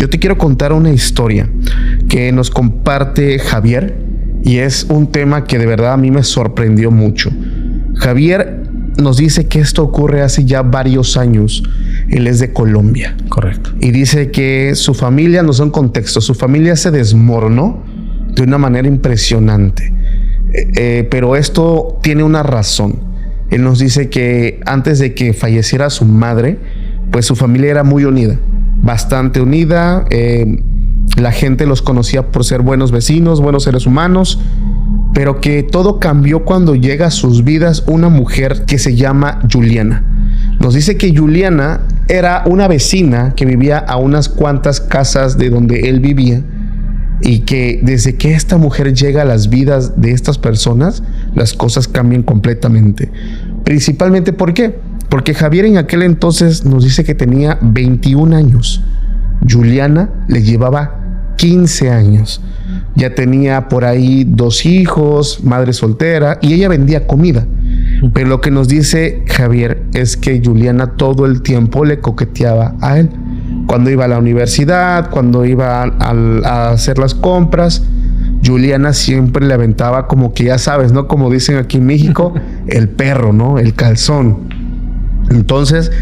Yo te quiero contar una historia que nos comparte Javier y es un tema que de verdad a mí me sorprendió mucho. Javier nos dice que esto ocurre hace ya varios años. Él es de Colombia. Correcto. Y dice que su familia, no son contextos, su familia se desmoronó de una manera impresionante. Pero esto tiene una razón. Él nos dice que antes de que falleciera su madre, pues su familia era muy unida, bastante unida. La gente los conocía por ser buenos vecinos, buenos seres humanos, pero que todo cambió cuando llega a sus vidas una mujer que se llama Juliana. Nos dice que Juliana era una vecina que vivía a unas cuantas casas de donde él vivía y que desde que esta mujer llega a las vidas de estas personas, las cosas cambian completamente. Principalmente, ¿por qué? Porque Javier en aquel entonces nos dice que tenía 21 años. Juliana le llevaba 15 años. Ya tenía por ahí 2 hijos, madre soltera, y ella vendía comida. Pero lo que nos dice Javier es que Juliana todo el tiempo le coqueteaba a él. Cuando iba a la universidad, cuando iba a hacer las compras, Juliana siempre le aventaba como que ya sabes, ¿no? Como dicen aquí en México, el perro, ¿no? El calzón. Entonces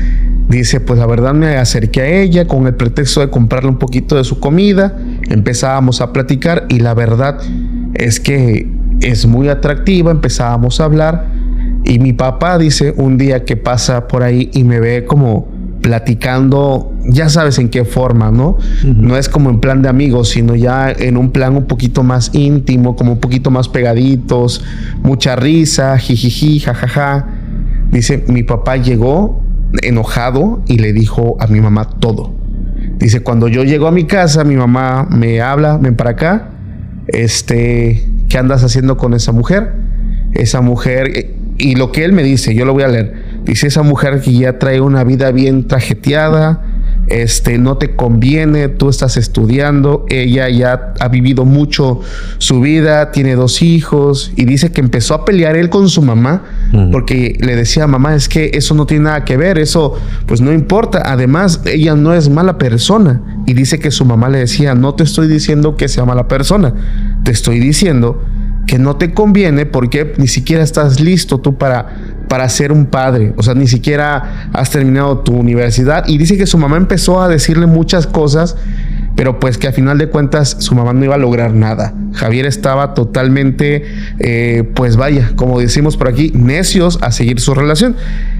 dice, pues la verdad me acerqué a ella con el pretexto de comprarle un poquito de su comida. Empezábamos a platicar y la verdad es que es muy atractiva. Empezábamos a hablar y mi papá dice un día que pasa por ahí y me ve como platicando, ya sabes en qué forma, ¿no? No es como en plan de amigos, sino ya en un plan un poquito más íntimo, como un poquito más pegaditos, mucha risa, jijiji, jajaja. Dice, mi papá llegó enojado y le dijo a mi mamá todo. Dice, cuando yo llego a mi casa, mi mamá me habla, ven para acá, ¿qué andas haciendo con esa mujer? Esa mujer, y lo que él me dice, yo lo voy a leer. Dice, esa mujer que ya trae una vida bien trajeteada, no te conviene, tú estás estudiando, ella ya ha vivido mucho su vida, tiene 2 hijos, y dice que empezó a pelear él con su mamá, porque le decía, mamá, es que eso no tiene nada que ver, eso pues no importa, además ella no es mala persona, y dice que su mamá le decía, no te estoy diciendo que sea mala persona, te estoy diciendo que no te conviene porque ni siquiera estás listo tú para ser un padre, o sea, ni siquiera has terminado tu universidad. Y dice que su mamá empezó a decirle muchas cosas, pero pues que a final de cuentas su mamá no iba a lograr nada. Javier estaba totalmente, pues vaya, como decimos por aquí, necios a seguir su relación.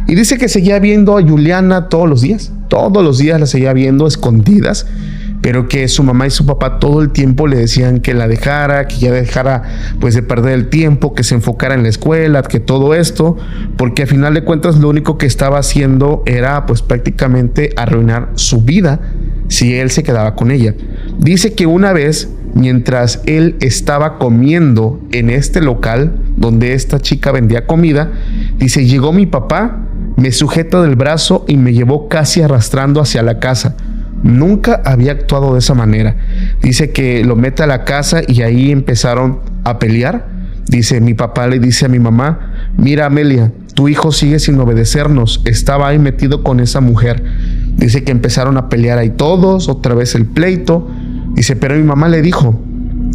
Y dice que seguía viendo a Juliana todos los días la seguía viendo escondidas, pero que su mamá y su papá todo el tiempo le decían que la dejara, que ya dejara pues de perder el tiempo, que se enfocara en la escuela, que todo esto, porque a final de cuentas lo único que estaba haciendo era pues prácticamente arruinar su vida si él se quedaba con ella. Dice que una vez, mientras él estaba comiendo en este local donde esta chica vendía comida, dice, llegó mi papá, me sujetó del brazo y me llevó casi arrastrando hacia la casa. Nunca había actuado de esa manera. Dice que lo mete a la casa y ahí empezaron a pelear. Dice, mi papá le dice a mi mamá, mira Amelia, tu hijo sigue sin obedecernos, estaba ahí metido con esa mujer. Dice que empezaron a pelear ahí todos, otra vez el pleito. Dice, pero mi mamá le dijo,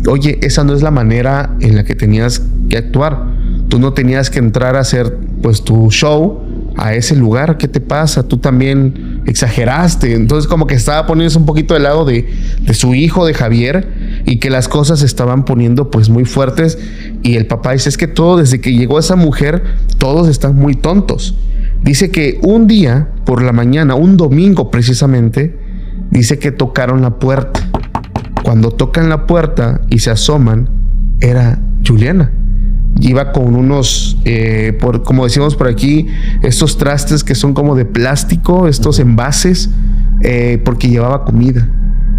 oye, esa no es la manera en la que tenías que actuar. Tú no tenías que entrar a hacer pues tu show a ese lugar, ¿qué te pasa? Tú también exageraste. Entonces como que estaba poniéndose un poquito del lado de su hijo, de Javier, y que las cosas se estaban poniendo pues muy fuertes. Y el papá dice, es que todo, desde que llegó esa mujer, todos están muy tontos. Dice que un día por la mañana, un domingo precisamente, dice que tocaron la puerta. Cuando tocan la puerta y se asoman, era Juliana. Iba con unos, como decimos por aquí, estos trastes que son como de plástico, estos envases, porque llevaba comida.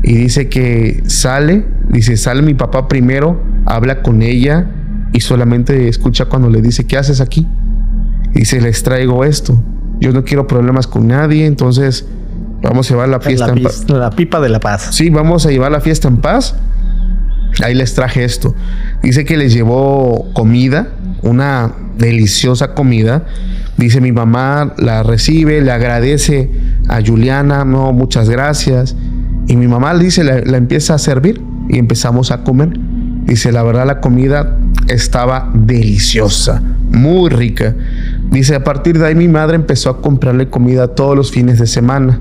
Y dice que sale mi papá primero, habla con ella y solamente escucha cuando le dice, ¿qué haces aquí? Y dice, les traigo esto. Yo no quiero problemas con nadie, entonces vamos a llevar la fiesta en paz. La pipa de la paz. Sí, vamos a llevar la fiesta en paz. Ahí les traje esto. Dice que les llevó comida, una deliciosa comida. Dice, mi mamá la recibe, le agradece a Juliana, no, muchas gracias. Y mi mamá dice, la empieza a servir y empezamos a comer. Dice, la verdad la comida estaba deliciosa, muy rica. Dice, a partir de ahí mi madre empezó a comprarle comida todos los fines de semana.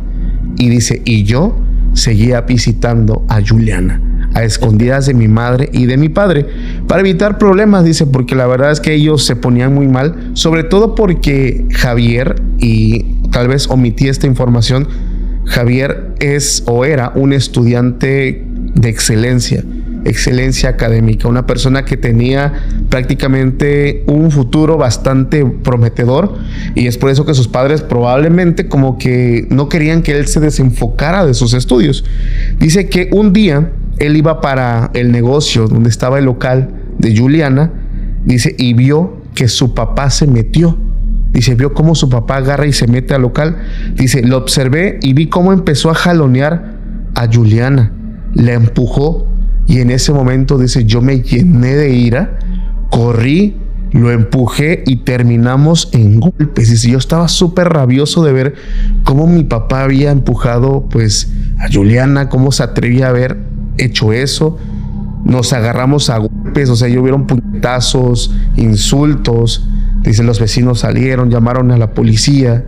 Y dice, y yo seguía visitando a Juliana, a escondidas de mi madre y de mi padre, para evitar problemas, dice, porque la verdad es que ellos se ponían muy mal, sobre todo porque Javier, y tal vez omití esta información, Javier es o era un estudiante de excelencia académica, una persona que tenía prácticamente un futuro bastante prometedor, y es por eso que sus padres probablemente como que no querían que él se desenfocara de sus estudios. Dice que un día él iba para el negocio donde estaba el local de Juliana, dice, y vio que su papá se metió. Dice, vio cómo su papá agarra y se mete al local. Dice, lo observé y vi cómo empezó a jalonear a Juliana. La empujó y en ese momento, dice, yo me llené de ira, corrí, lo empujé y terminamos en golpes. Dice, yo estaba súper rabioso de ver cómo mi papá había empujado pues a Juliana, cómo se atrevía a haber hecho eso. Nos agarramos a golpes, o sea, hubieron puñetazos, insultos. Dice, los vecinos salieron, llamaron a la policía.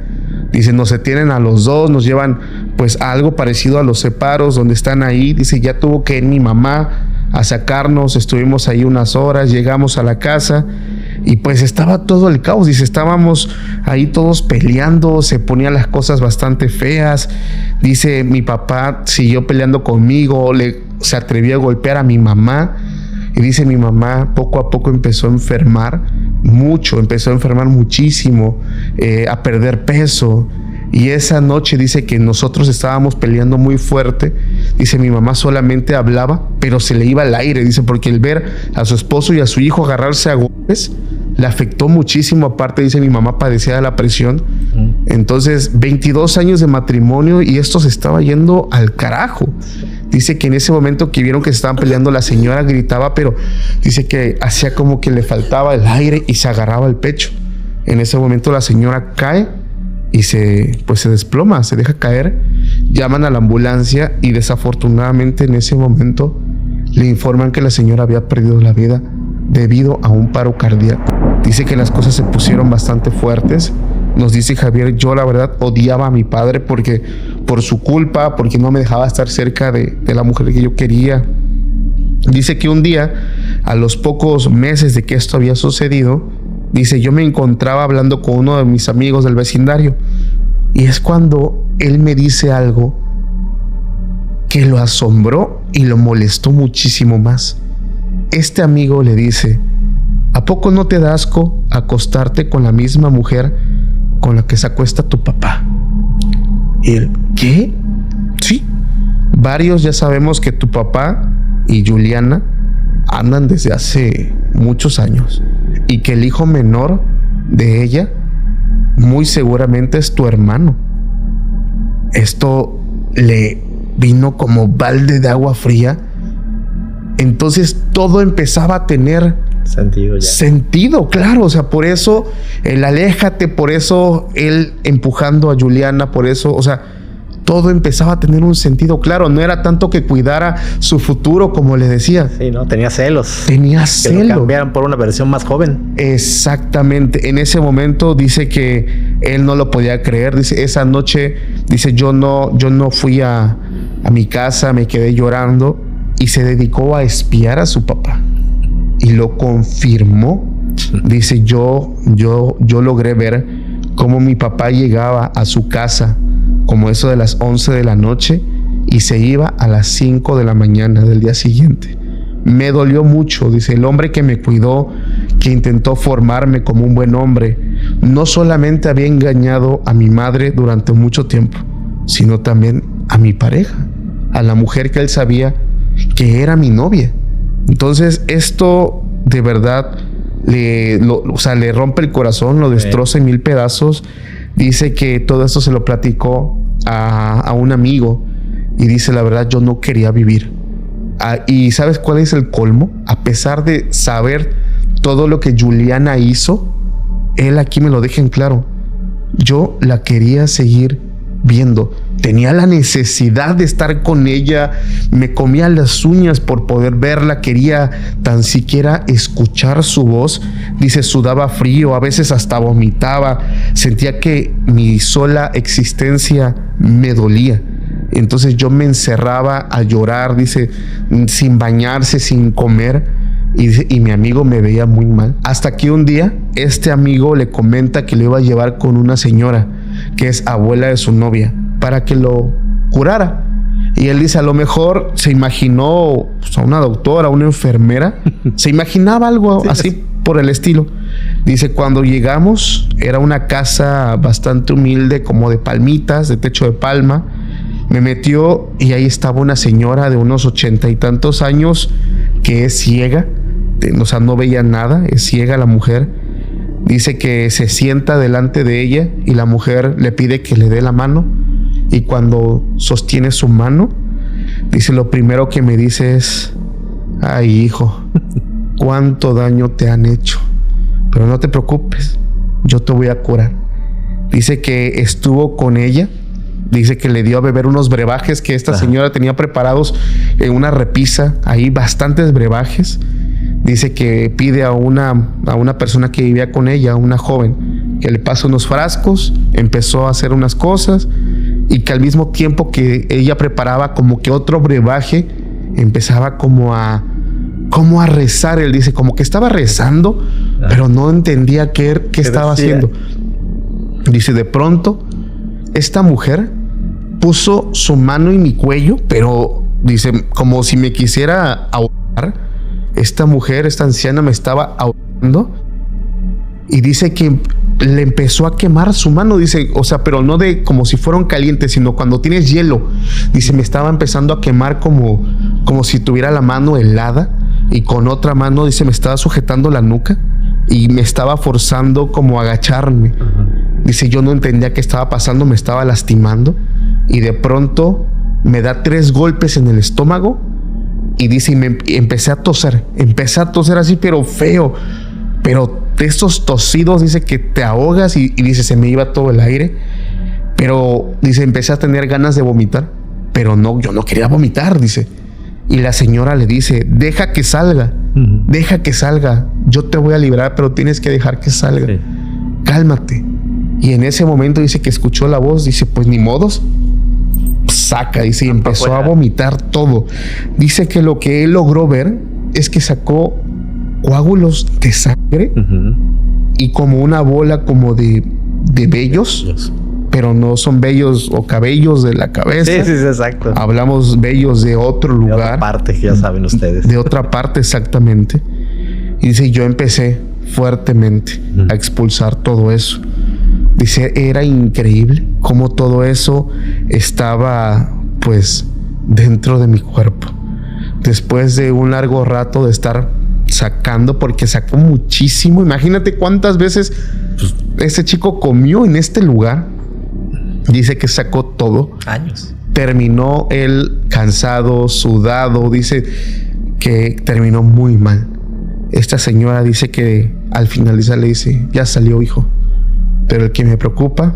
Dice, nos detienen a los dos, nos llevan pues a algo parecido a los separos donde están ahí. Dice, ya tuvo que ir mi mamá a sacarnos, estuvimos ahí unas horas, llegamos a la casa y pues estaba todo el caos. Dice, estábamos ahí todos peleando, se ponían las cosas bastante feas. Dice, mi papá siguió peleando conmigo, se atrevió a golpear a mi mamá. Y dice, mi mamá poco a poco empezó a enfermar mucho, empezó a enfermar muchísimo, a perder peso. Y esa noche dice que nosotros estábamos peleando muy fuerte. Dice, mi mamá solamente hablaba, pero se le iba el aire. Dice, porque el ver a su esposo y a su hijo agarrarse a golpes le afectó muchísimo. Aparte, dice, mi mamá padecía de la presión. Entonces, 22 años de matrimonio y esto se estaba yendo al carajo. Dice que en ese momento que vieron que se estaban peleando, la señora gritaba, pero dice que hacía como que le faltaba el aire y se agarraba el pecho. En ese momento la señora cae y se desploma, se deja caer. Llaman a la ambulancia y desafortunadamente en ese momento le informan que la señora había perdido la vida debido a un paro cardíaco. Dice que las cosas se pusieron bastante fuertes. Nos dice Javier, yo la verdad odiaba a mi padre porque por su culpa, porque no me dejaba estar cerca de la mujer que yo quería. Dice que un día, a los pocos meses de que esto había sucedido, dice, yo me encontraba hablando con uno de mis amigos del vecindario y es cuando él me dice algo que lo asombró y lo molestó muchísimo más. Este amigo le dice, ¿a poco no te da asco acostarte con la misma mujer con la que se acuesta tu papá? Y él, ¿qué? Sí, varios ya sabemos que tu papá y Juliana andan desde hace muchos años y que el hijo menor de ella muy seguramente es tu hermano. Esto le vino como balde de agua fría. Entonces todo empezaba a tener sentido, claro. O sea, por eso el aléjate, por eso él empujando a Juliana, por eso, o sea, todo empezaba a tener un sentido claro. No era tanto que cuidara su futuro, como le decía. Sí, ¿no? Tenía celos. Tenía celos. Que lo cambiaran por una versión más joven. Exactamente. En ese momento dice que él no lo podía creer. Dice, esa noche, dice, yo no fui a mi casa, me quedé llorando y se dedicó a espiar a su papá. Y lo confirmó. Dice, yo logré ver cómo mi papá llegaba a su casa como eso de las 11 de la noche y se iba a las 5 de la mañana del día siguiente. Me dolió mucho, dice, el hombre que me cuidó, que intentó formarme como un buen hombre, no solamente había engañado a mi madre durante mucho tiempo, sino también a mi pareja, a la mujer que él sabía que era mi novia. Entonces esto de verdad le rompe el corazón, lo destroza en mil pedazos. Dice que todo esto se lo platicó a un amigo y dice, la verdad, yo no quería vivir. ¿Y sabes cuál es el colmo? A pesar de saber todo lo que Juliana hizo, él aquí me lo deja en claro. Yo la quería seguir viendo. tenía la necesidad de estar con ella, me comía las uñas por poder verla, quería tan siquiera escuchar su voz. Dice, sudaba frío, a veces hasta vomitaba, sentía que mi sola existencia me dolía. Entonces yo me encerraba a llorar, dice, sin bañarse, sin comer. Y mi amigo me veía muy mal. Hasta que un día este amigo le comenta que le iba a llevar con una señora que es abuela de su novia para que lo curara. Y él dice, a lo mejor se imaginó a una doctora, una enfermera, se imaginaba algo así por el estilo. Dice, cuando llegamos era una casa bastante humilde, como de palmitas, de techo de palma. Me metió y ahí estaba una señora de unos 80 y tantos años que es ciega, o sea, no veía nada, es ciega la mujer. Dice que se sienta delante de ella y la mujer le pide que le dé la mano, y cuando sostiene su mano, dice, lo primero que me dice es, ay, hijo, cuánto daño te han hecho, pero no te preocupes, yo te voy a curar. Dice que estuvo con ella. Dice que le dio a beber unos brebajes que esta señora tenía preparados en una repisa, ahí bastantes brebajes. Dice que pide a una persona que vivía con ella, una joven, que le pase unos frascos, empezó a hacer unas cosas, y que al mismo tiempo que ella preparaba como que otro brebaje, empezaba como a rezar. Él dice como que estaba rezando, pero no entendía qué estaba haciendo. Dice, de pronto esta mujer puso su mano en mi cuello, pero dice, como si me quisiera ahogar. Esta mujer, esta anciana, me estaba ahogando. Y dice que le empezó a quemar su mano. Dice, o sea, pero no de como si fueran calientes, sino cuando tienes hielo. Dice, me estaba empezando a quemar como si tuviera la mano helada. Y con otra mano, dice, me estaba sujetando la nuca y me estaba forzando como a agacharme. Dice, yo no entendía qué estaba pasando, me estaba lastimando. Y de pronto me da 3 golpes en el estómago. Y dice, y empecé a toser así, pero feo. Pero de esos tosidos, dice, que te ahogas, y dice, se me iba todo el aire. Pero dice, empecé a tener ganas de vomitar. Pero no, yo no quería vomitar, dice. Y la señora le dice, deja que salga, deja que salga. Yo te voy a liberar, pero tienes que dejar que salga. Sí. Cálmate. Y en ese momento dice que escuchó la voz, dice, pues ni modos, saca, dice, y empezó a vomitar todo. Dice que lo que él logró ver es que sacó coágulos de sangre y como una bola como de vellos, pero no son vellos o cabellos de la cabeza. Sí, exacto. Hablamos vellos de otro lugar. De otra parte, que ya saben ustedes. De otra parte, exactamente. Y dice, yo empecé fuertemente a expulsar todo eso. Dice, era increíble cómo todo eso estaba, pues, dentro de mi cuerpo. Después de un largo rato de estar sacando, porque sacó muchísimo. Imagínate cuántas veces ese chico comió en este lugar. Dice que sacó todo. Años. Terminó él cansado, sudado. Dice que terminó muy mal. Esta señora dice que al finalizar le dice, ya salió, hijo. Pero el que me preocupa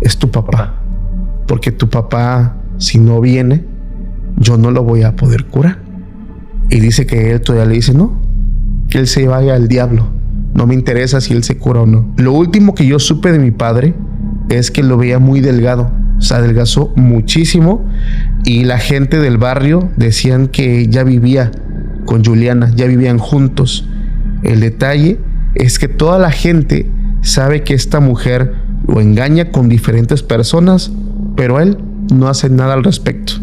es tu papá. Porque tu papá, si no viene, yo no lo voy a poder curar. Y dice que él todavía le dice, no, que él se vaya al diablo. No me interesa si él se cura o no. Lo último que yo supe de mi padre es que lo veía muy delgado. Se adelgazó muchísimo. Y la gente del barrio decían que ya vivía con Juliana, ya vivían juntos. El detalle es que toda la gente sabe que esta mujer lo engaña con diferentes personas, pero él no hace nada al respecto.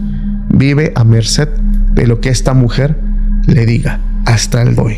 Vive a merced de lo que esta mujer le diga hasta el hoy.